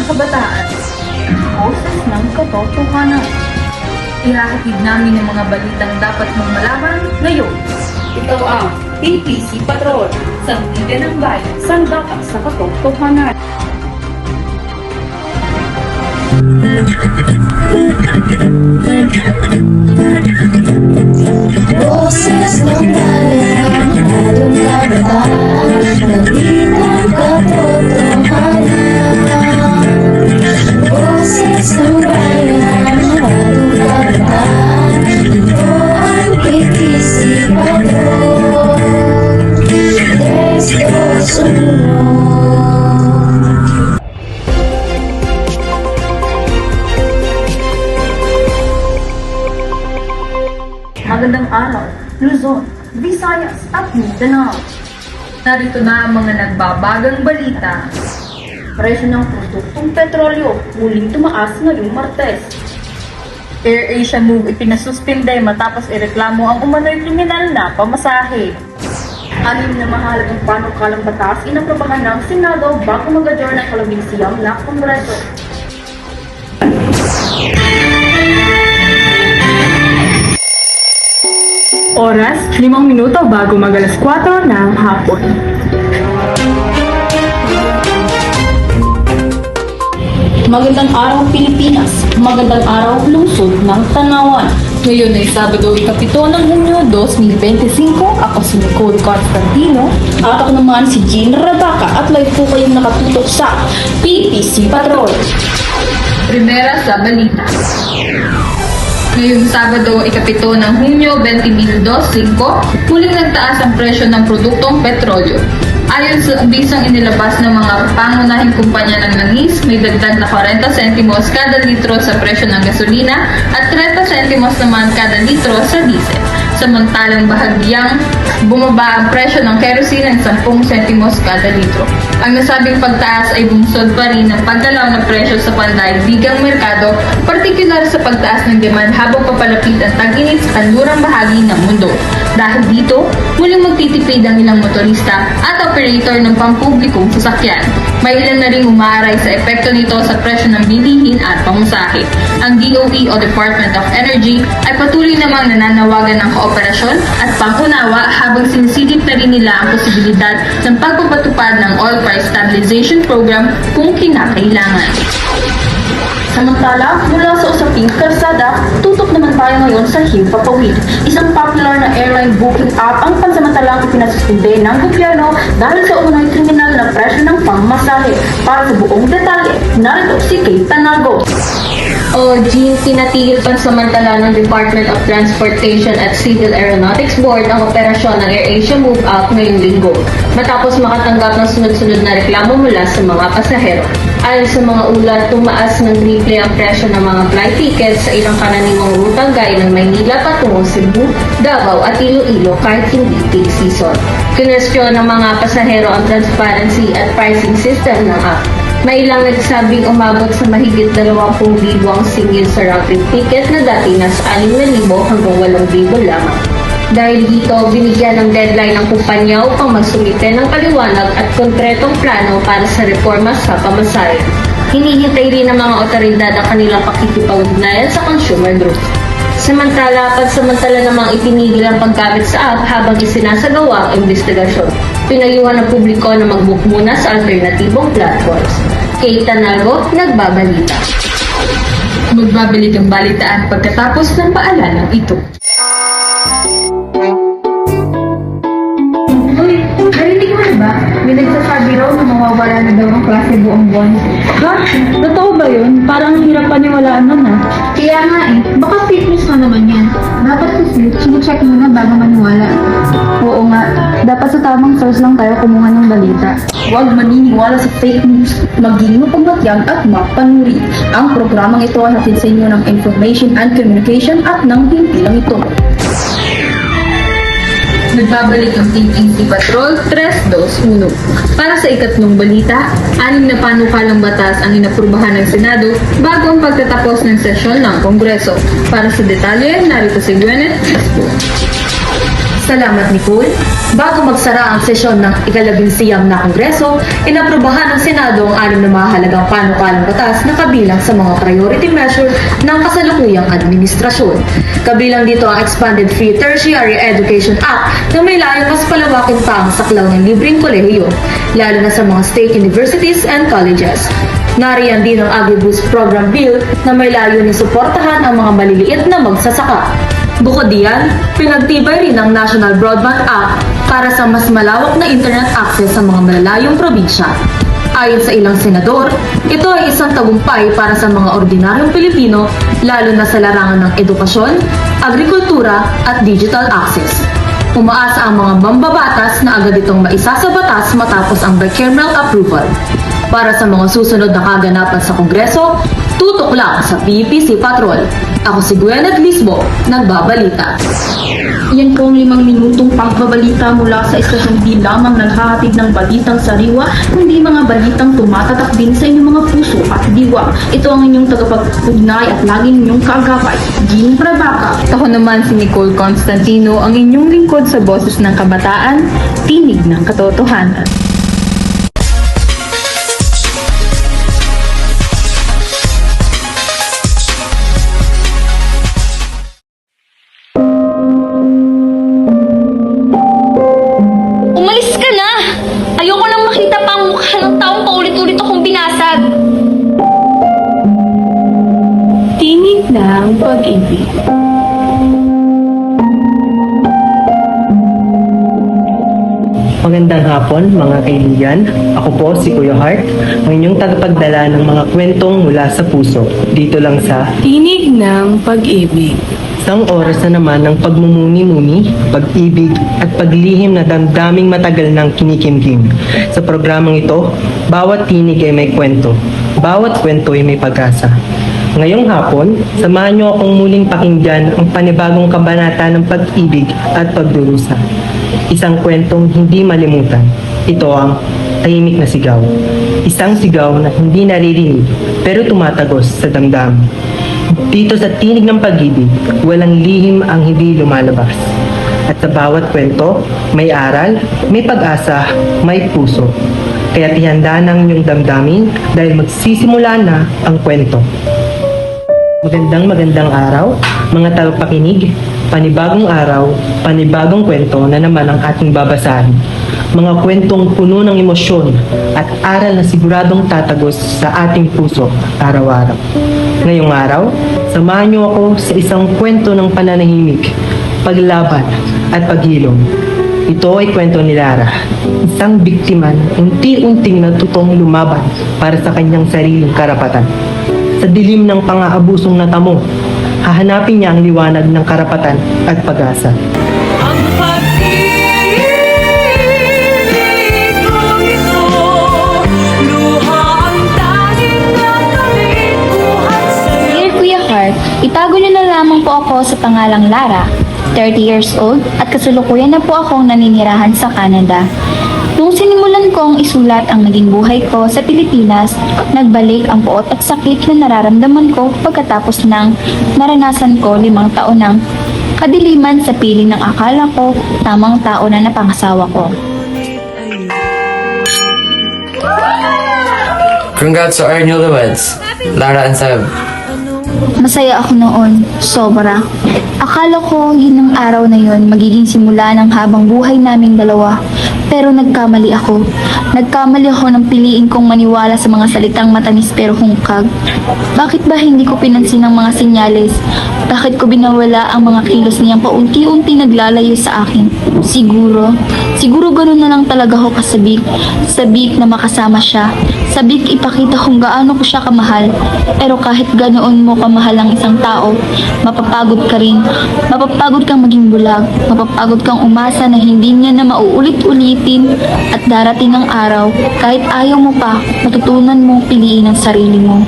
kabataan. Boses ng katotohanan. Ihahatid namin ang mga balitang dapat mong malaman ngayon. Ito ang PPC Patrol, sandigan ng bayan, sandakan sa katotohanan. Boses ng bayan, halong kabataan, balitang katotohanan. Boses ng bayan, halong kabataan, ito ang PPC Patrol. Let's go sunod. Magandang araw, Luzon, Visayas at Mindanao. Narito na ang mga nagbabagang balita. Presyo ng produktong petrolyo muling tumaas ngayong Martes. AirAsia move ipinasuspinde matapos ireklamo ang umano'y kriminal na pamasahe. 6 na mahalagang panukalang batas inaprobahan ng Senado bago mag-adjourn ng 11 na Kongreso. Oras, 5 minuto bago mag-alas 4 ng hapon. Magandang araw Pilipinas, magandang araw lungsod ng Tanawan. Ngayon ay Sabado, Ikapito ng Hunyo 2025. Ako si Nicole Constantino. At ako naman si Jean Rabaca at live po kayong nakatutok sa PPC Patrol. Primera sa balita. Ngayong Sabado, Ikapito ng Hunyo 2025, muling nagtaas ang presyo ng produktong petrolyo. Ayon sa bisang inilabas ng mga pangunahing kumpanya ng langis, may dagdag na 40 sentimos kada litro sa presyo ng gasolina at 30 sentimos naman kada litro sa diesel. Samantalang bahagyang bumaba ang presyo ng kerosene ng 10 sentimos kada litro. Ang nasabing pagtaas ay bumunsod pa rin ng paggalaw ng presyo sa pandaigdigang merkado, partikular sa pagtaas ng demand habang papalapit ang tag-init sa kanlurang bahagi ng mundo. Dahil dito, muling magtitipid ang ilang motorista at operator ng pampublikong sasakyan. May ilan na rin umaaray sa epekto nito sa presyo ng bilihin at pamasahe. Ang DOE o Department of Energy ay patuloy namang nananawagan ng kooperasyon at pangunawa habang sinisilip na rin nila ang posibilidad ng pagpapatupad ng Oil Price Stabilization Program kung kinakailangan. Samantala, mula sa usaping kalsada, tutok naman tayo ngayon sa Himpapawid. Isang popular na airline booking app ang pansamantalang ipinasuspinde ng gobyerno dahil sa umunoy kriminal na presyo ng pangmasahe. Para sa buong detalye, narito si Kate Tanago. Jean, tinatigil pansamantala ng Department of Transportation at Civil Aeronautics Board ang operasyon ng AirAsia Move App ngayong linggo, matapos makatanggap ng sunod-sunod na reklamo mula sa mga pasahero. Ayon sa mga ulat, tumaas ng triple ang presyo ng mga flight tickets sa ilang kananiwang rutang gaya ng Maynila patungo Cebu, Davao at Iloilo kahit hindi peak season. Kinwestiyon ng mga pasahero ang transparency at pricing system ng app. May ilang nagsabing umabot sa mahigit 20,000 ang singil sa round trip ticket na dati nasa 6,000 hanggang 8,000 lamang. Dahil dito, binigyan ng deadline ng kumpanya upang magsumite ng paliwanag at konkretong plano para sa reforma sa pamasahe. Hinihintay rin ng mga otoridad ang kanilang pakikipag-ugnayan sa consumer group. Pansamantala namang itinigil ang paggamit sa app habang isinasagawa ang investigasyon. Pinayuhan ng publiko na mag-book muna sa alternatibong platforms. Kate Tanago, nagbabalita. Magbabalik ang balitaan pagkatapos ng paalalang ito. Uy, narinig mo na ba? May nagsasabi raw na mawawala na daw ang klase buong buwan. Ha? Totoo ba yun? Parang hirap paniwalaan nun ha. Kaya nga baka fake news na naman yan. Dapat kasi, sinicheck muna bago maniwala. Oo nga. Dapat sa tamang source lang tayo kumuha ng balita. Huwag maniniwala sa fake news, maging mapagmatyan at mapanuri. Ang programang ito ay hatid sa inyo ng Information and Communication at ng himpilang ito. Nagbabalik ang Team AC Patrol 321. Para sa ikatlong balita, 6 na panukalang batas ang inaprubahan ng Senado bago ang pagtatapos ng sesyon ng Kongreso. Para sa detalye, narito si Gwyneth Espo. Salamat, Nicole. Bago magsara ang sesyon ng ika-11 na Kongreso, inaprubahan ng Senado ang 6 na mahalagang panukalang batas na kabilang sa mga priority measure ng kasalukuyang administrasyon. Kabilang dito ang Expanded Free Tertiary Education Act na may layong mas palawakin pa ang saklaw ng libreng kolehiyo, lalo na sa mga state universities and colleges. Nariyan din ang Agri-Boost Program Bill na may layunin suportahan ang mga maliliit na magsasaka. Bukod diyan, pinagtibay rin ang National Broadband Act para sa mas malawak na internet access sa mga malalayong probinsya. Ayon sa ilang senador, ito ay isang tagumpay para sa mga ordinaryong Pilipino, lalo na sa larangan ng edukasyon, agrikultura at digital access. Umaasa ang mga mambabatas na agad itong maisa sa batas matapos ang bicameral approval. Para sa mga susunod na kaganapan sa Kongreso, tutok lang sa PPC Patrol. Ako si Gwyneth Lisbo, nagbabalita. Yan po ang 5 minutong pagbabalita mula sa Estasyon B lamang naghahatid ng balitang sariwa, hindi mga balitang tumatatak din sa inyong mga puso at diwa. Ito ang inyong tagapag-ugnay at laging inyong kaagapay, Jean Prabaca. Ako naman si Nicole Constantino, ang inyong lingkod sa Boses ng Kabataan, Tinig ng Katotohanan. Umalis ka na! Ayoko nang makita pa ang mukha ng taong paulit-ulit akong binasag. Tinig ng Pag-ibig. Magandang hapon mga kaibigan. Ako po si Kuya Hart, ang inyong tagapagdala ng mga kwentong mula sa puso. Dito lang sa Tinig ng Pag-ibig. isang oras na naman ng pagmumuni-muni, pag-ibig at paglihim na damdaming matagal ng kinikimkim. Sa programang ito, bawat tinig ay may kwento. Bawat kwento ay may pag-asa. Ngayong hapon, samahan niyo akong muling pakinggan ang panibagong kabanata ng pag-ibig at pagdurusa. Isang kwentong hindi malimutan. Ito ang Tahimik na Sigaw. Isang sigaw na hindi naririnig pero tumatagos sa damdamin. Dito sa Tinig ng Pag-ibig, walang lihim ang hindi lumalabas. At sa bawat kwento, may aral, may pag-asa, may puso. Kaya ihanda ng inyong damdamin dahil magsisimula na ang kwento. Magandang araw, mga tagapakinig. Panibagong araw, panibagong kwento na naman ang ating babasahin. Mga kwentong puno ng emosyon at aral na siguradong tatagos sa ating puso araw-araw. Ngayong araw, samahan niyo ako sa isang kwento ng pananahimik, paglaban at paghilom. Ito ay kwento ni Lara, isang biktima na unti-unting natutong lumaban para sa kanyang sariling karapatan. Sa dilim ng pang-aabusong natamo, hahanapin niya ang liwanag ng karapatan at pag-asa. Dear Kuya Hart, itago niyo na lamang po ako sa pangalang Lara, 30 years old at kasalukuyan na po akong naninirahan sa Canada. Nung sinimulan kong isulat ang naging buhay ko sa Pilipinas, nagbalik ang puot at sakit na nararamdaman ko pagkatapos ng naranasan ko 5 taon ng kadiliman sa piling ng akala ko tamang tao na napangasawa ko. Congrats to our newlyweds, Lara and Seb. Masaya ako noon, sobra. Akala ko yun ang araw na yun magiging simula ng habang buhay naming dalawa. Pero nagkamali ako. Nagkamali ako ng piliin kong maniwala sa mga salitang matamis pero hungkag. Bakit ba hindi ko pinansin ang mga senyales? Bakit ko binawala ang mga kilos niyang paunti-unti naglalayo sa akin? Siguro ganun na lang talaga ako kasabik. Sabik na makasama siya. Sabik ipakita kung gaano ko siya kamahal. Pero kahit ganoon mo kamahal ang isang tao, mapapagod ka rin. Mapapagod kang maging bulag. Mapapagod kang umasa na hindi niya na mauulit-ulitin. At darating ang araw, kahit ayaw mo pa, matutunan mong piliin ang sarili mo.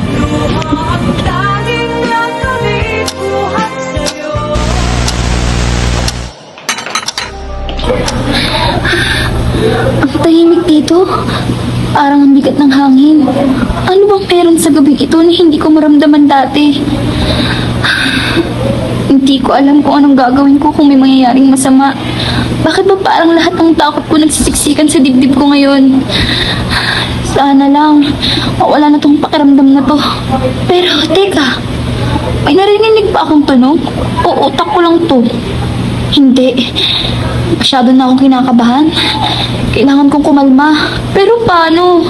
Ang tahimik dito. Parang ang bigat ng hangin. Ano bang meron sa gabing ito na hindi ko maramdaman dati? Hindi ko alam kung anong gagawin ko kung may mangyayaring masama. Bakit ba parang lahat ng takot ko nagsisiksikan sa dibdib ko ngayon? Sana lang, mawala na tong pakiramdam na to. Pero, teka, may narinig pa akong tunog? O utak ko lang to? Hindi. Masyado na akong kinakabahan. Kailangan kong kumalma. Pero paano?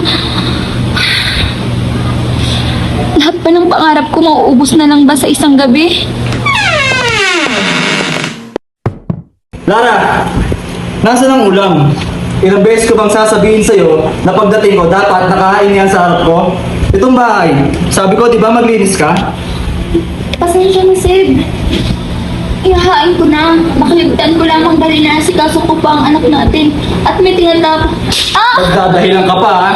Lahat pa ng pangarap ko mauubos na lang ba sa isang gabi? Lara, nasaan ang ulam? Ilang beses ko bang sasabihin sa'yo na pagdating ko dapat nakahain yan sa harap ko? Itong bahay, sabi ko di ba maglinis ka? Pasensya na, Sid. Ihahain ko na. Makaligtaan ko lamang dahil naasikaso ko pa ang anak natin. At may tinatap. Ah! Pagdadahilan ka pa ha?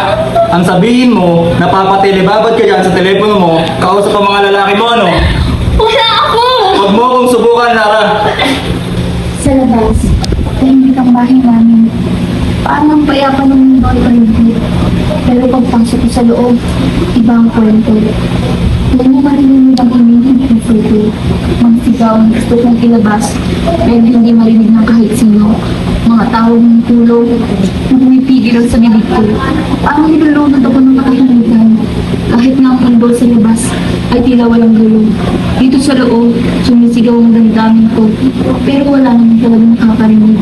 Ang sabihin mo, napapatelebabad ka dyan sa telepono mo, kausap ang mga lalaki mo ano? Wala ako! Huwag mo akong subukan, Lara. Sa labas, tahimik ang bahay namin. Parang ang payapa ng boyfriend. Pero pagpasok ko sa loob, iba ang kwento. Huwag mo marinig ang imig ng photo. Mga sigaw ang gusto kong ilabas, pero hindi marinig ng kahit sino. Mga tao ng tulog, na pumipigil sa bibig ko. Parang nilulunod ako ng katahimikan. Kahit na ang mundo sa labas ay tila walang gulong. Dito sa loob, sumisigaw ang damdamin ko. Pero wala naman talagang nakakarinig.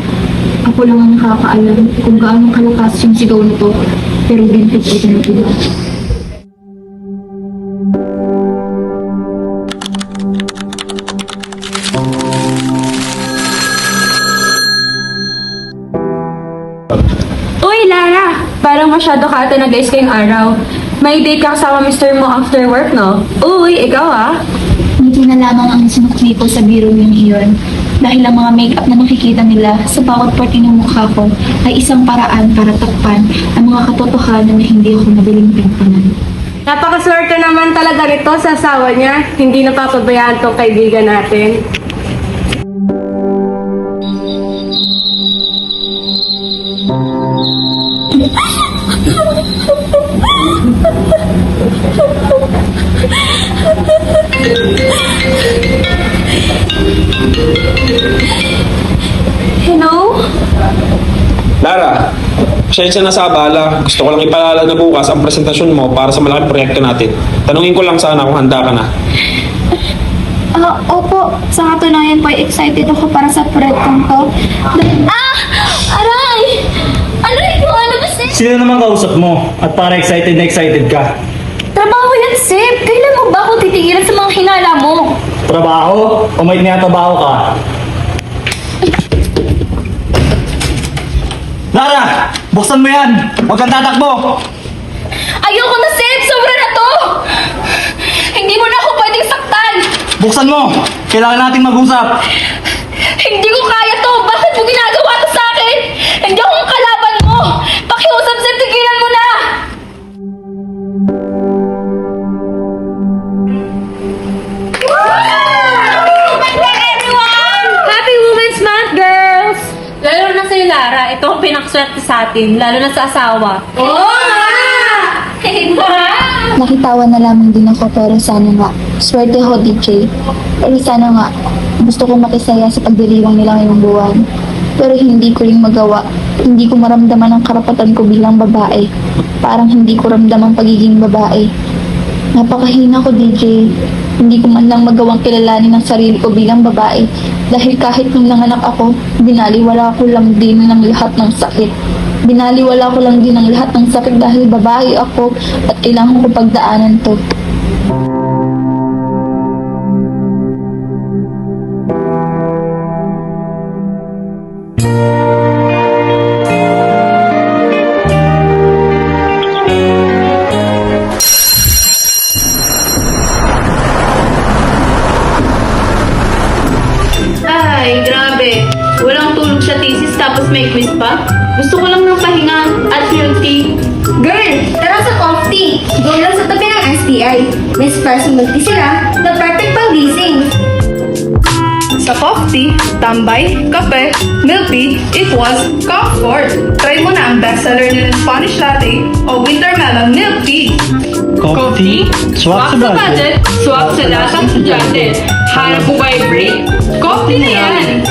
Ako lang ang nakakaalam kung gaano kalakas yung sigaw nito. Pero vintage ito na ito. Uy, Lara! Parang masyado ka ata nag-ice kayong araw. May date ka kasama Mr. mo after work, no? Uy, ikaw ah! Hindi na lamang ang sinukli ko sa biro yung iyon. Dahil ang mga makeup na nakikita nila sa bawat parte ng mukha ko ay isang paraan para takpan ang mga katotohanan na hindi ako madaling pinagpanan. Napakaswerte naman talaga nito sa asawa niya. Hindi napapabayaan tong kaibigan natin. Hello? Lara, pasensya na sa abala. Gusto ko lang ipaalala na bukas ang presentasyon mo para sa malaking proyekto natin. Tanungin ko lang sana kung handa ka na. Opo. Sa katunayan po, excited ako para sa proyektong to. Aray! Aray ko, ano ba, Sip? Sino naman kausap mo? At para excited na excited ka? Trabaho yan, Sip. Kailan mo ba ako titigilan sa mga hinala mo? Trabaho? O may tinatrabaho ka? Lara! Buksan mo yan! Huwag kang tatakbo! Ayoko na, Sip! Sobra na to! Hindi mo na ako pwedeng saktan! Buksan mo! Kailangan nating mag-usap! Hindi ko kaya to! Bakit mo ginagawa to sa akin? Hindi ako ang kalaban mo! Pakiusap, Sip! Tigilan mo na! Happy Women's Month, girls! Lalo na sa'yo, Lara. Ito ang pinakswerte sa atin, lalo na sa asawa. Nakitawan na lamang din ako pero sana nga. Swerte ho, DJ. Pero sana nga, gusto kong makisaya sa pagdiriwang nila ngayong buwan. Pero hindi ko rin magawa. Hindi ko maramdaman ang karapatan ko bilang babae. Parang hindi ko ramdam ang pagiging babae. Napakahina ko, DJ. Hindi ko man lang magawang kilalanin ang sarili ko bilang babae. Dahil kahit nung nanganak ako, binaliwala ko lang din ng lahat ng sakit. Binaliwala ko lang din ang lahat ng sakit dahil babae ako at kailangan ko pagdaanan to. Ay, grabe. Walang tulog sa thesis tapos may quiz pa? Gusto ko lang ng pahinga at milk tea. Girl, tara sa coffee. Go lang sa tabi ng STI. May espresso milk tea sila. The perfect pang-gising. Sa coffee, tambay, kape, milk tea, equals comfort. Try mo na ang bestseller nila Spanish Latte o Wintermelon Milk Tea. Coffee? Swak sa budget. Swak sa lasang estudyante. Hanap mo ba break? Coffee na yan!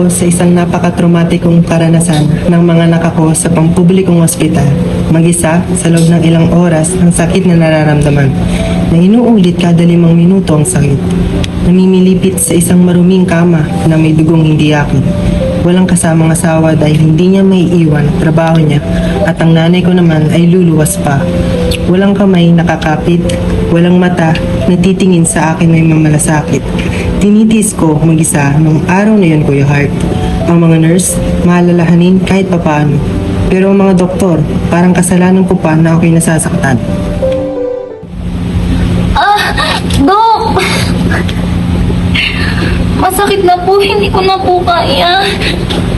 ako sa isang napaka-traumatikong karanasan ng mga anak ko sa pampublikong ospital. Mag-isa, sa loob ng ilang oras, ang sakit na nararamdaman. Na inuulit kada 5 minuto ang sakit. Namimilipit sa isang maruming kama na may dugong hindi akin. Walang kasamang asawa dahil hindi niya may iwan ang trabaho niya at ang nanay ko naman ay luluwas pa. Walang kamay nakakapit, walang mata na titingin sa akin may mamalasakit. Tinitis ko mag-isa nung araw na yun, Kuya Heart. Ang mga nurse, maalalahanin kahit papaano. Pero ang mga doktor, parang kasalanan ko pa na ako'y nasasaktan. Dok! Masakit na po, hindi ko na po kaya.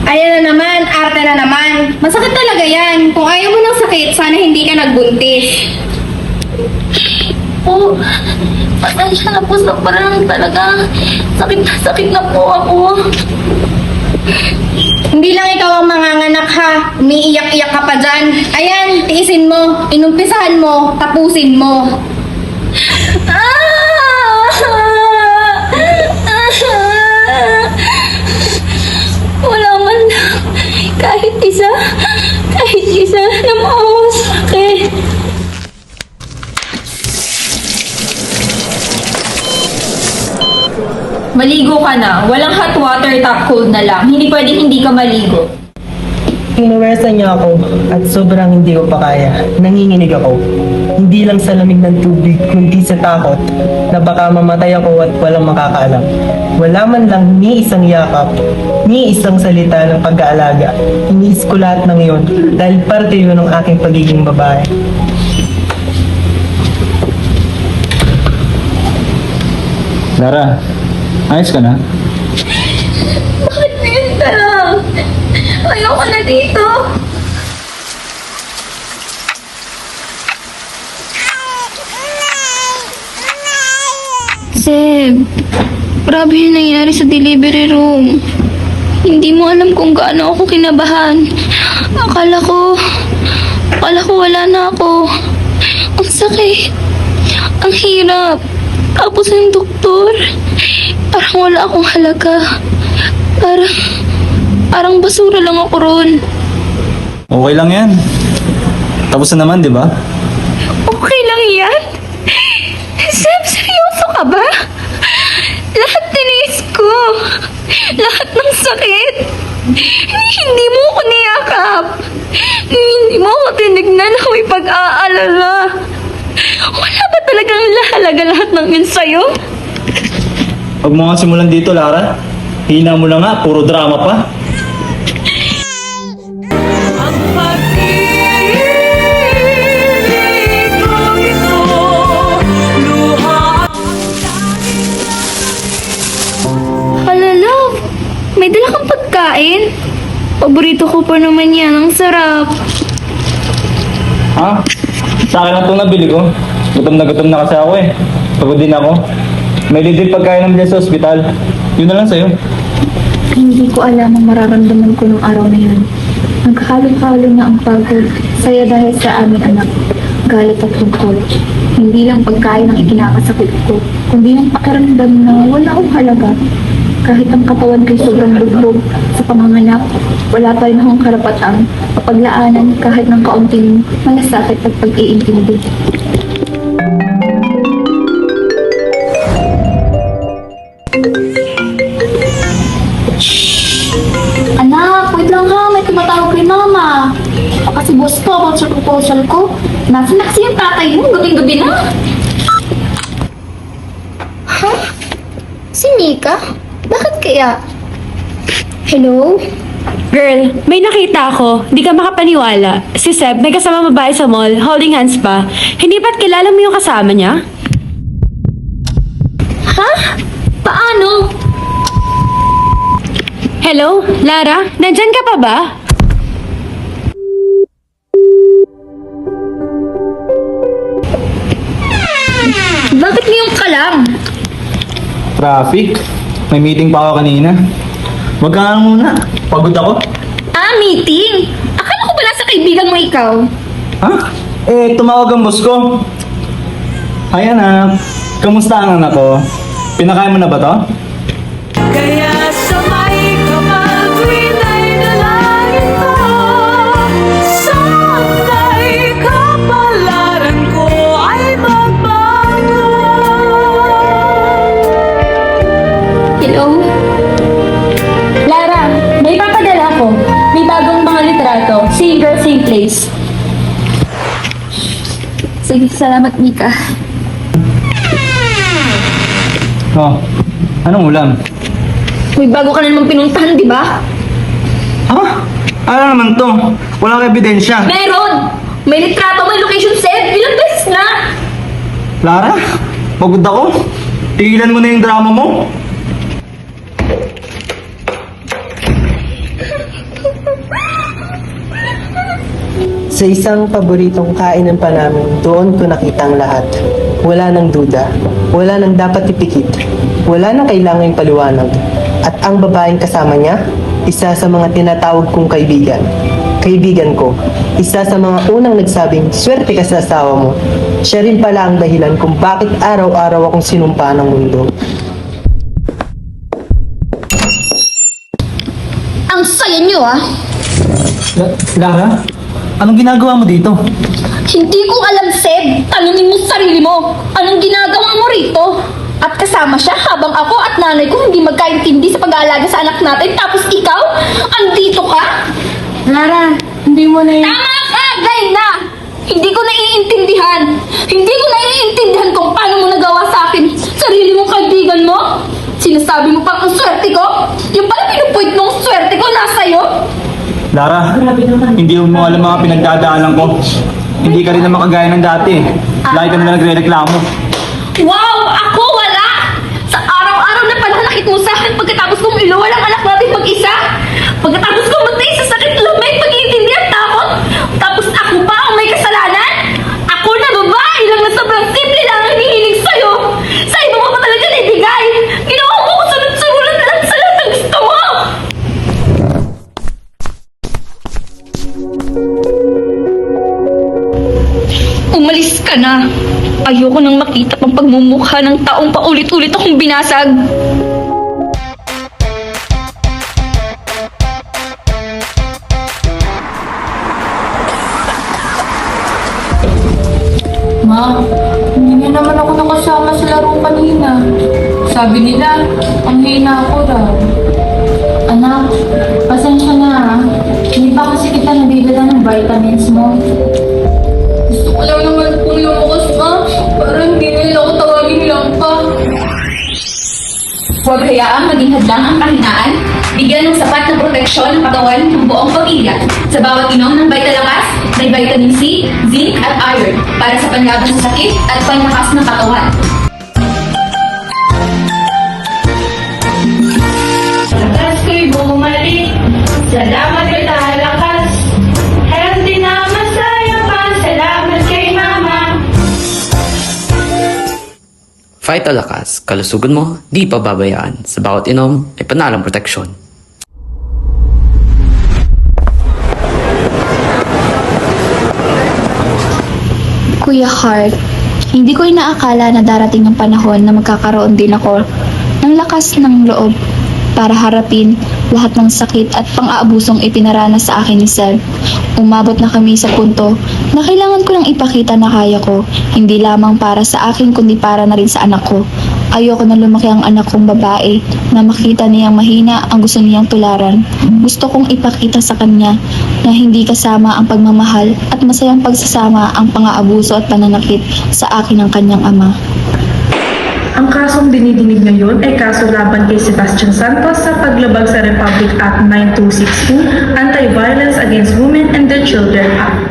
Ayan na naman, arte na naman. Masakit talaga yan. Kung ayaw mo ng sakit, sana hindi ka nagbuntis. Po, pasensya na po, sobrang talaga. Sakit na po ako. Hindi lang ikaw ang manganganak ha. Umiiyak-iyak ka pa dyan. Ayan, tiisin mo. Inumpisahan mo, tapusin mo. Wala man lang kahit isa na makakasakit. Maligo ka na. Walang hot water, tap cold na lang. Hindi pwedeng hindi ka maligo. Inuwersa niya ako at sobrang hindi ko pa kaya. Nanginginig ako. Hindi lang sa lamig ng tubig, kundi sa takot na baka mamatay ako at walang makakaalam. Wala man lang ni isang yakap, ni isang salita ng pag-aalaga. Iniis ko lahat ng iyon dahil parte yun ng aking pagiging babae. Lara, ayos ka na? Bakit ngayon ka lang? Ayoko na dito. Seb, grabe yung nangyari sa delivery room. Hindi mo alam kung gaano ako kinabahan. Akala ko wala na ako. Ang sakit. Ang hirap. Tapos yung doktor, parang wala akong halaga. Parang basura lang ako ron. Okay lang yan. Tapos na naman, di ba? Okay lang yan? Seb, seryoso ka ba? Lahat tiniis ko. Lahat ng sakit. Hindi mo ako niyakap. Hindi mo ako tinignan na may pag-aalala. Wala ba talagang halaga lahat ng yun sa'yo? Huwag mo nga simulan dito, Lara. Hina mo na nga, puro drama pa. Hala, love. May dala kang pagkain? Paborito ko pa naman yan. Ang sarap. Ha? Sa akin lang itong nabili ko. Gutom na kasi ako eh. Pagod din ako. May libre pagkain naman dyan sa ospital. Yun na lang sa'yo. Hindi ko alam ang mararamdaman ko nung araw na yun. Nagkahalo-halo na ang pagod. Saya dahil sa aming anak. Galit at tungkol. Hindi lang pagkain ang ikinakasakit ko, kundi ang pakiramdam na wala akong halaga. Kahit ang katawan ko'y sobrang bugbog sa panganganak, wala pa rin akong karapatang papaglaanan kahit ng kaunting malasakit at pag-iintindi. Anak, wait lang ha, may tumatawag kay mama. Baka si boss ko about sa proposal ko. Nasaan na kasi yung tatay mo, gabing-gabi na. Ha? Si Nika? Bakit kaya? Hello? Girl, may nakita ako. Di ka makapaniwala. Si Seb may kasama babae sa mall, holding hands pa. Hindi ba't kilala mo yung kasama niya? Ha? Paano? Hello? Lara? Nandyan ka pa ba? Bakit ngayon ka lang? Traffic. May meeting pa ako kanina. Wag ka nga muna. Pagod ako. Meeting? Akala ko pala sa kaibigan mo ikaw. Ha? Tumawag ang boss ko. Hi anak. Kamusta ang anak ko? Pinakain mo na ba to? Kaya sabay ka pa malinis. Sige, salamat, Mika. Oh, anong ulam? May bago ka na naman pinuntahan, di ba? Ha? Ano naman to? Walang ebidensya. Meron! May litrato, may location set. Ilang beses na! Lara, pagod ako. Tigilan mo na yung drama mo. Sa isang paboritong kainan pa namin, doon ko nakita ang lahat. Wala nang duda, wala nang dapat ipikit, wala nang kailangang paliwanag. At ang babaeng kasama niya, isa sa mga tinatawag kong kaibigan. Kaibigan ko, isa sa mga unang nagsabing, swerte ka sa asawa mo. Siya rin pala ang dahilan kung bakit araw-araw akong sinumpa ng mundo. Ang saya niyo, ah! Lara, anong ginagawa mo dito? Hindi ko alam, Seb. Tanungin mo sa sarili mo. Anong ginagawa mo rito? At kasama siya habang ako at nanay ko hindi magkaintindi sa pag-aalaga sa anak natin. Tapos ikaw, andito ka? Lara, hindi mo na Tama ka! Gay na! Hindi ko naiintindihan. Hindi ko naiintindihan kung paano mo nagawa sa akin sarili mong kaibigan mo. Sinasabi mo pang ang swerte ko? Yung pala pinupoint mo ang swerte ko nasa'yo? Lara, hindi mo alam mga pinagdadaanan ko. Hindi ka rin naman kagaya ng dati. Lagi ka na nagre-reklamo. Wow! Ako wala! Sa araw-araw na pananakit mo sa akin pagkatapos kong iluwal ang anak natin mag-isa. Pagkatapos kong matay sa sakit lumay, pag-iintindi at takot. Tapos ako pa ang may kasalanan? Ako na babae lang na sobrang simple lang ang hinihiling sa'yo. Sa iba mo pa talaga naibigay. Ginawa mo ko sunod-surulan na lang sa lahat ng gusto mo. Umalis ka na. Ayoko nang makita pang pagmumukha ng taong paulit-ulit akong binasag. Ma, hindi niyo naman ako nakasama sa laro kanina. Sabi nila, ang hina ako raw. Anak, pasensya na ha. Hindi pa kasi kita nabibila ng vitamins mo. Gusto ko lang naman kung lumakas pa. Para hindi nila ako tawagin lang pa. Huwag hayaang maging hadlang ang kahinaan. Bigyan ng sapat na proteksyon ang katawan ng buong pamilya. Sa bawat inom ng Vitalakas, may vitamin C, zinc at iron para sa panlaban sa sakit at panlakas ng katawan. Lakas ko'y bumalik. Salamat kay Talakas. Healthy na masaya pa. Salamat kay Mama. Vitalakas, kalusugan mo, di pababayaan. Sa bawat inom, ay panalang proteksyon. Kuya Hart, hindi ko inaakala na darating ang panahon na magkakaroon din ako ng lakas ng loob para harapin lahat ng sakit at pang-aabusong ipinaranas sa akin ni Seb. Umabot na kami sa punto na kailangan ko nang ipakita na kaya ko, hindi lamang para sa akin kundi para na rin sa anak ko. Ayoko na lumaki ang anak kong babae na makita niyang mahina ang gusto niyang tularan. Gusto kong ipakita sa kanya na hindi kasama ang pagmamahal at masayang pagsasama ang pang-aabuso at pananakit sa akin ng kanyang ama. Ang kasong dinidinig ngayon ay kaso laban kay Sebastian Santos sa paglabag sa Republic Act 9262, Anti-Violence Against Women and Their Children Act.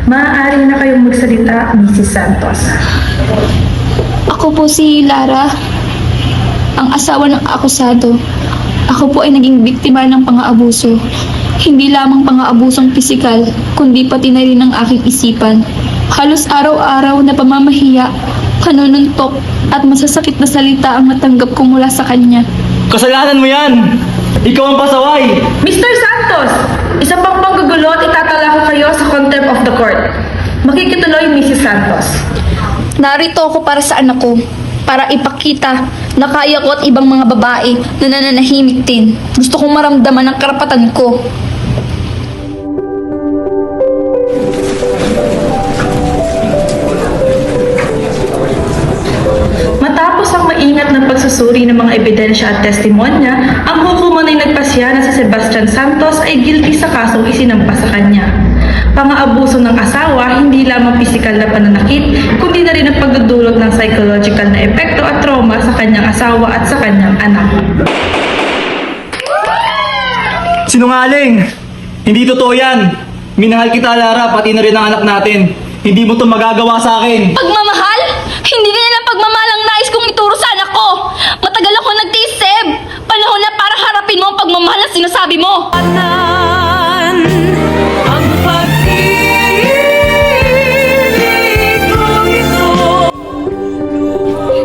Maaari na kayong magsalita, Mrs. Santos. Ako po si Lara, ang asawa ng akusado. Ako po ay naging biktima ng pang-aabuso. Hindi lamang pang-aabusong pisikal, kundi pati na rin ang aking isipan. Halos araw-araw na pamamahiya, kanununtok at masasakit na salita ang natanggap ko mula sa kanya. Kasalanan mo yan! Ikaw ang pasaway! Mr. Santos, isa pang panggugulo at itatala ko kayo sa contempt of the court. Makikituloy, Mrs. Santos. Narito ako para sa anak ko, para ipakita na kaya ko at ibang mga babae na nananahimik din. Gusto kong maramdaman ang karapatan ko. Matapos ang maingat na pagsusuri ng mga ebidensya at testimonya, ang hukuman ay nagpasya na si Sebastian Santos ay guilty sa kasong isinampa sa kanya. Pang-aabuso ng asawa, hindi lamang pisikal na pananakit, kundi na rin ang pagdudulot ng psychological na epekto at trauma sa kanyang asawa at sa kanyang anak. Sinungaling! Hindi totoo yan! Minahal kita, Lara, pati na rin ang anak natin. Hindi mo to magagawa sa akin. Pagmamahal? Hindi ganyan ang pagmamahal ang nais kong ituro sa anak ko. Matagal ako nagtiis, Seb. Panahon na para harapin mo ang pagmamahal na sinasabi mo.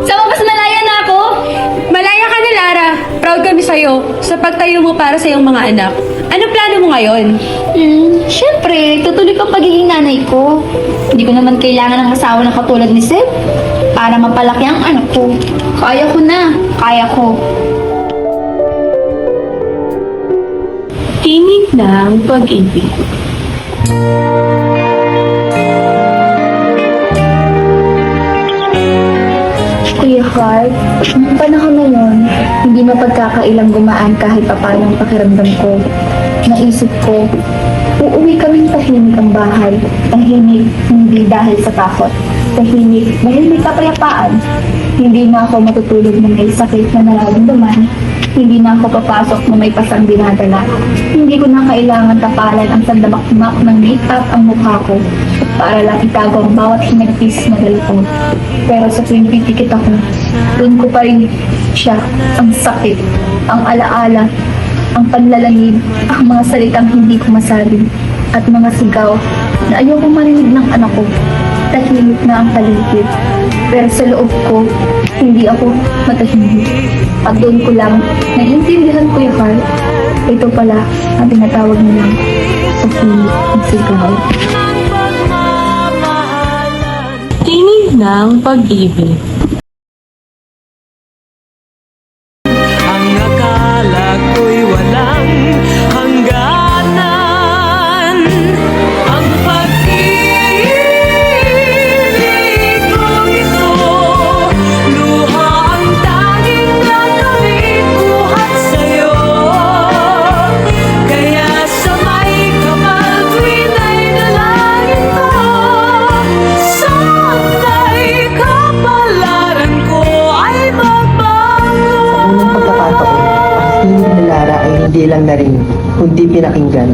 Sa mabas malaya na ako. Malaya ka na, Lara. Proud kami sa'yo sa pagtayo mo para sa iyong mga anak. Ano plano mo ngayon? Siyempre, tutuloy ang pagiging nanay ko. Hindi ko naman kailangan ng asawa na katulad ni Seb para mapalaki ang anak ko. Kaya ko na. Kaya ko. Tinig ng pag-ibig. Kuya Clark, noong panahon na yun, hindi mapagkakailang gumaan kahit papaano ang pakiramdam ko. Naisip ko, uuwi kaming tahimik ang bahay. Tahimik, hindi dahil sa takot. Tahimik dahil may kapayapaan. Hindi na ako matutulog na may sakit na nararamdaman. Hindi na ako papasok na may pasang dinadala. Hindi ko na kailangan tapalan ang sandamakmak ng make-up ang mukha ko para lang itago ang bawat hinagpis na galito. Pero sa tuwing pipikit ako, doon ko pa rin siya, ang sakit, ang alaala, ang panlalangib, ang mga salitang hindi ko masabi, at mga sigaw na ayoko marinig ng anak ko. Tahimik na ang paligid. Pero sa loob ko, hindi ako matahimik. At doon ko lang naiintindihan ko yung heart. Ito pala ang tinatawag nilang tahimik ang sigaw. Tinig ng pag-ibig. Ang akala ko'y walang hangganan. Ang pag-ibig kong ito, luha ang tanging gagawin buhat sa'yo. Kaya sa may kapal tuwin ay dalangin ko, sana'y kapalaran ko ay magbago. Sa unang pagkakataon, ang tinig ni Lara ay hindi lang narinig, kundi pinakinggan.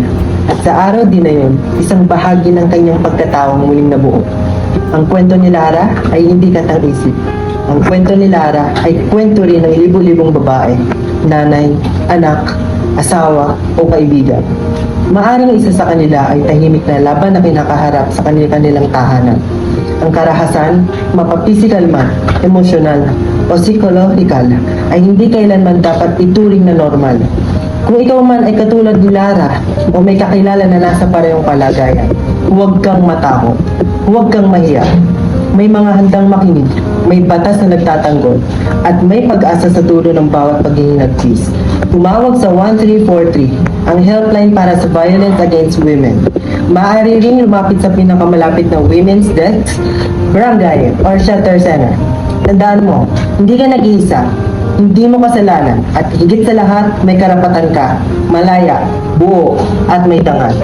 At sa araw din na yun, isang bahagi ng kanyang pagkatawang muling nabuo. Ang kwento ni Lara ay hindi katang-isip. Ang kwento ni Lara ay kwento rin ng libu-libong babae, nanay, anak, asawa o kaibigan. Maaring isa sa kanila ay tahimik na laban na kinakaharap sa kanilang tahanan. Ang karahasan, mapapisikal man, emosyonal o psikologikal, ay hindi kailanman dapat ituring na normal. Kung ikaw man ay katulad ni Lara o may kakilala na nasa parehong kalagayan, huwag kang matakot, huwag kang mahiya. May mga handang makinig, may batas na nagtatanggol, at may pag-asa sa dulo ng bawat paghihinagpis. Tumawag sa 1343, ang helpline para sa violence against women. Maaari rin lumapit sa pinakamalapit na Women's Desk, Barangay, or Shelter Center. Tandaan mo, hindi ka nag-iisa, hindi mo kasalanan, at higit sa lahat, may karapatan ka, malaya, buo, at may tangan.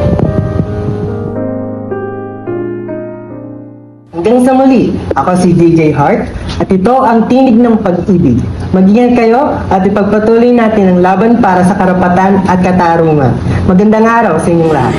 Hanggang sa muli, ako si DJ Hart, at ito ang Tinig ng Pag-ibig. Mag-ingat kayo at ipagpatuloy natin ang laban para sa karapatan at katarungan. Magandang araw sa inyong lahat.